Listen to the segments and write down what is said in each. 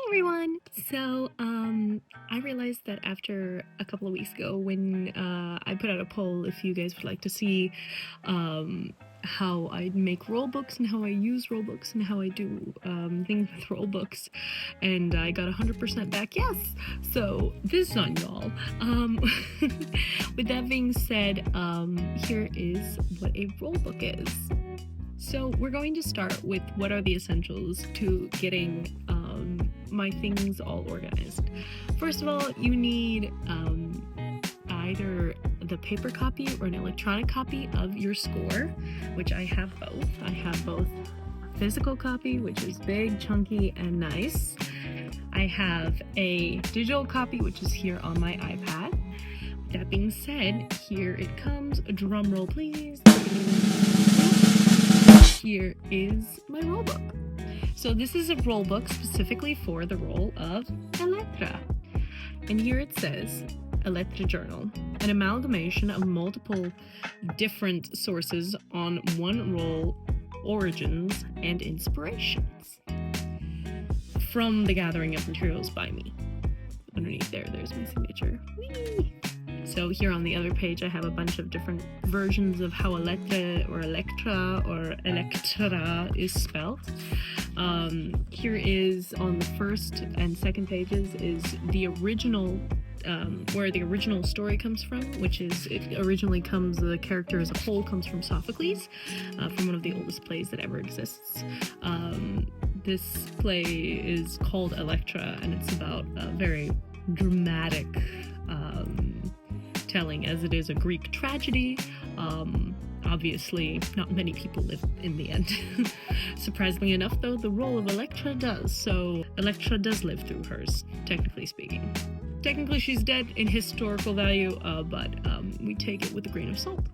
Everyone! So, I realized that after a couple of weeks ago when I put out a poll if you guys would like to see how I make role books and how I use role books and how I do things with role books, and I got 100% back yes! So, this is on y'all. With that being said, here is what a role book is. So we're going to start with what are the essentials to getting my things all organized. First of all, you need either the paper copy or an electronic copy of your score, which I have both. I have both a physical copy, which is big, chunky, and nice. I have a digital copy, which is here on my iPad. That being said, here it comes. Drum roll, please. Here is my role book. So this is a role book specifically for the role of Electra. And here it says, Electra Journal, an amalgamation of multiple different sources on one role, origins, and inspirations. From the gathering of materials by me. Underneath there's my signature. Whee! So here on the other page, I have a bunch of different versions of how Electra or Electra or Electra is spelled. Here is on the first and second pages is the original, where the original story comes from, which is, the character as a whole comes from Sophocles, from one of the oldest plays that ever exists. This play is called Electra, and it's about a very dramatic telling, as it is a Greek tragedy. Obviously, not many people live in the end. Surprisingly enough, though, the role of Electra does. So Electra does live through hers, technically speaking. Technically, she's dead in historical value, but we take it with a grain of salt.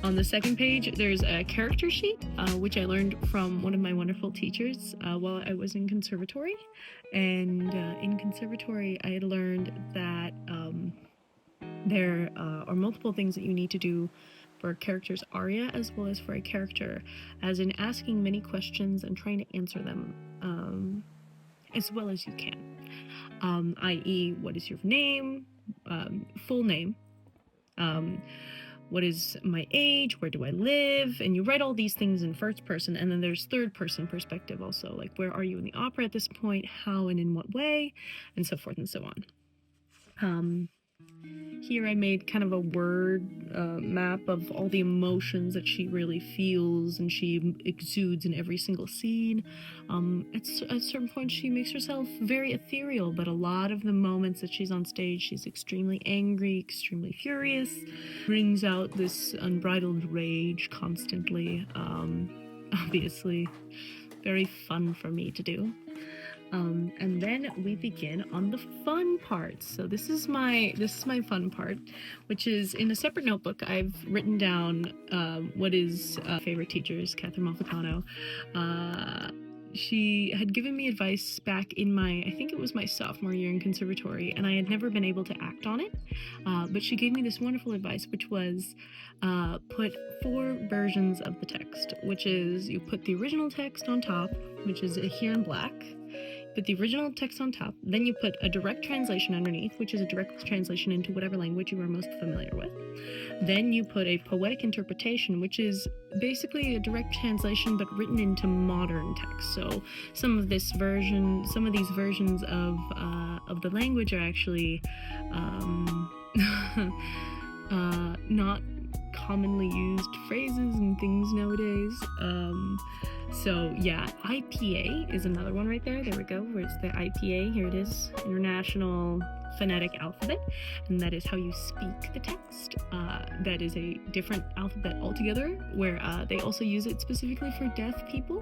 On the second page, there's a character sheet, which I learned from one of my wonderful teachers while I was in conservatory. And in conservatory, I had learned that there are multiple things that you need to do for a character's aria as well as for a character, as in asking many questions and trying to answer them as well as you can. I.e., what is your name, full name, what is my age, where do I live, and you write all these things in first person, and then there's third person perspective also, like where are you in the opera at this point, how and in what way, and so forth and so on. Here I made kind of a word map of all the emotions that she really feels and she exudes in every single scene. At certain points she makes herself very ethereal, but a lot of the moments that she's on stage, she's extremely angry, extremely furious, brings out this unbridled rage constantly. Obviously, very fun for me to do. And then we begin on the fun parts. So this is my fun part, which is in a separate notebook. I've written down what is favorite teachers, Catherine Malficano. She had given me advice back in I think it was my sophomore year in conservatory, and I had never been able to act on it. But she gave me this wonderful advice, which was put 4 versions of the text, which is you put the original text on top, which is here in black. Put the original text on top, then you put a direct translation underneath, which is a direct translation into whatever language you are most familiar with. Then you put a poetic interpretation, which is basically a direct translation but written into modern text. So some of these versions of the language are actually not commonly used phrases and things nowadays. So yeah, IPA is another one right there. There we go. Where's the IPA? Here it is. International Phonetic Alphabet. And that is how you speak the text. That is a different alphabet altogether, where they also use it specifically for deaf people.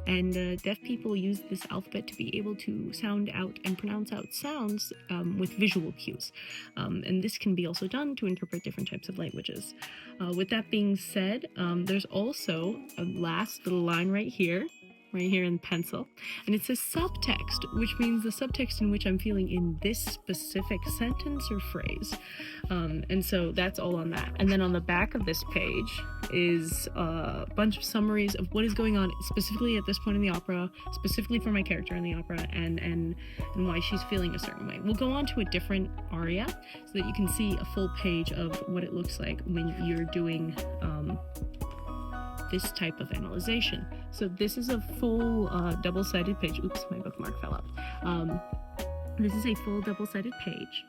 And deaf people use this alphabet to be able to sound out and pronounce out sounds with visual cues. And this can be also done to interpret different types of languages. With that being said, there's also a last little line right here in pencil, and it says subtext, which means the subtext in which I'm feeling in this specific sentence or phrase. And so that's all on that. And then on the back of this page, is a bunch of summaries of what is going on specifically at this point in the opera, specifically for my character in the opera, and why she's feeling a certain way. We'll go on to a different aria so that you can see a full page of what it looks like when you're doing this type of analyzation. So this is a full double-sided page. Oops, my bookmark fell out. This is a full double-sided page.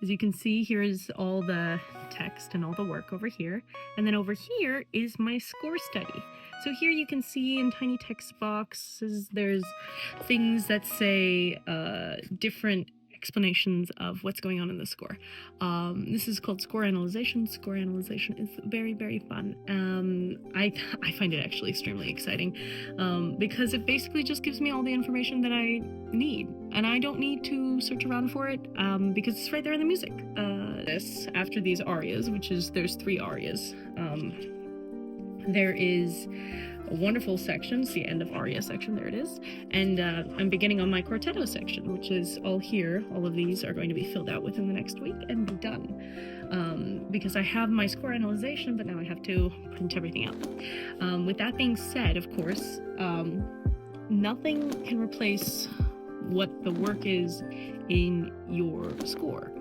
As you can see, here is all the text and all the work over here. And then over here is my score study. So here you can see in tiny text boxes, there's things that say different explanations of what's going on in the score. This is called score analyzation. Score analyzation is very, very fun. I find it actually extremely exciting because it basically just gives me all the information that I need, and I don't need to search around for it because it's right there in the music. This after these arias, which is there's 3 arias. There is a wonderful section, it's the end of aria section, there it is, and I'm beginning on my quartetto section, which is all here. All of these are going to be filled out within the next week and be done, because I have my score analyzation, but now I have to print everything out. With that being said, of course, nothing can replace what the work is in your score.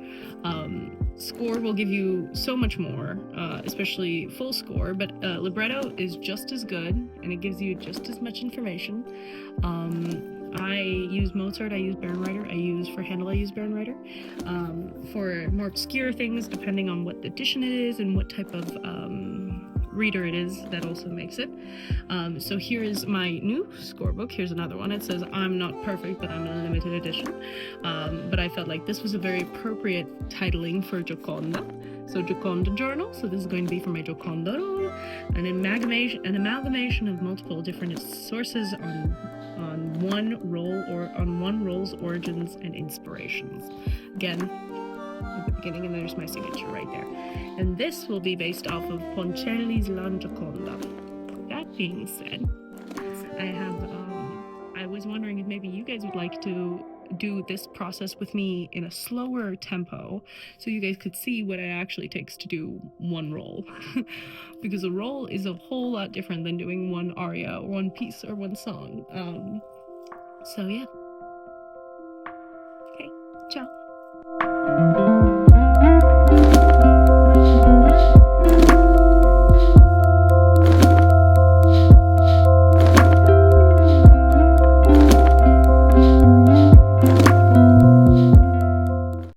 Score will give you so much more, especially full score, but libretto is just as good, and it gives you just as much information. I use Mozart, I use Bärenreiter, for Handel I use Bärenreiter. For more obscure things, depending on what edition it is and what type of reader it is, that also makes it. So here is my new scorebook. Here's another one. It says I'm not perfect, but I'm a limited edition. But I felt like this was a very appropriate titling for Gioconda. So Gioconda Journal. So this is going to be for my Gioconda role, an amalgamation of multiple different sources on one role or on one role's origins and inspirations. Again, at the beginning, and there's my signature right there. And this will be based off of Ponchielli's La Gioconda. That being said, I was wondering if maybe you guys would like to do this process with me in a slower tempo so you guys could see what it actually takes to do one role. Because a role is a whole lot different than doing one aria or one piece or one song. So yeah.